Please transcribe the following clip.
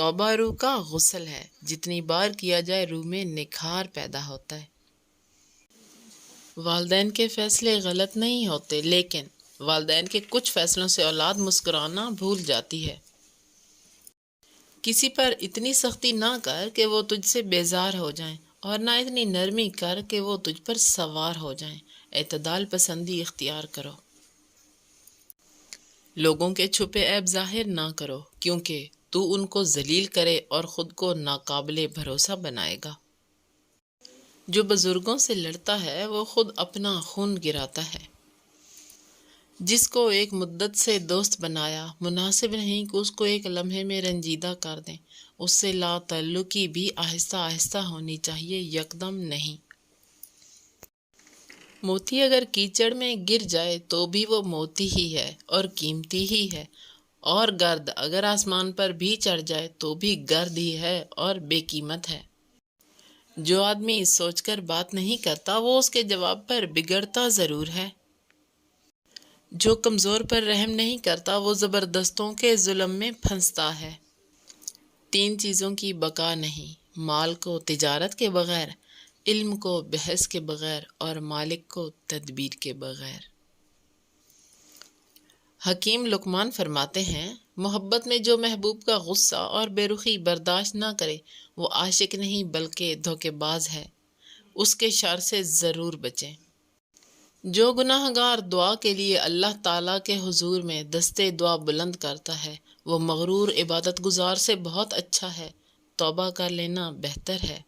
توبہ روح کا غسل ہے، جتنی بار کیا جائے روح میں نکھار پیدا ہوتا ہے۔ والدین کے فیصلے غلط نہیں ہوتے، لیکن والدین کے کچھ فیصلوں سے اولاد مسکرانا بھول جاتی ہے۔ کسی پر اتنی سختی نہ کر کہ وہ تجھ سے بیزار ہو جائیں، اور نہ اتنی نرمی کر کہ وہ تجھ پر سوار ہو جائیں۔ اعتدال پسندی اختیار کرو۔ لوگوں کے چھپے عیب ظاہر نہ کرو، کیونکہ تو ان کو ذلیل کرے اور خود کو ناقابل بھروسہ بنائے گا۔ جو بزرگوں سے لڑتا ہے وہ خود اپنا خون گراتا ہے۔ جس کو ایک مدت سے دوست بنایا، مناسب نہیں کہ اس کو ایک لمحے میں رنجیدہ کر دیں۔ اس سے لا تعلقی بھی آہستہ آہستہ ہونی چاہیے، یکدم نہیں۔ موتی اگر کیچڑ میں گر جائے تو بھی وہ موتی ہی ہے اور قیمتی ہی ہے، اور گرد اگر آسمان پر بھی چڑھ جائے تو بھی گرد ہی ہے اور بے قیمت ہے۔ جو آدمی اس سوچ کر بات نہیں کرتا وہ اس کے جواب پر بگڑتا ضرور ہے۔ جو کمزور پر رحم نہیں کرتا وہ زبردستوں کے ظلم میں پھنستا ہے۔ 3 چیزوں کی بقا نہیں: مال کو تجارت کے بغیر، علم کو بحث کے بغیر، اور مالک کو تدبیر کے بغیر۔ حکیم لقمان فرماتے ہیں، محبت میں جو محبوب کا غصہ اور بے رخی برداشت نہ کرے وہ عاشق نہیں بلکہ دھوکے باز ہے۔ اس کے شر سے ضرور بچیں۔ جو گناہ گار دعا کے لیے اللہ تعالیٰ کے حضور میں دستے دعا بلند کرتا ہے وہ مغرور عبادت گزار سے بہت اچھا ہے۔ توبہ کر لینا بہتر ہے۔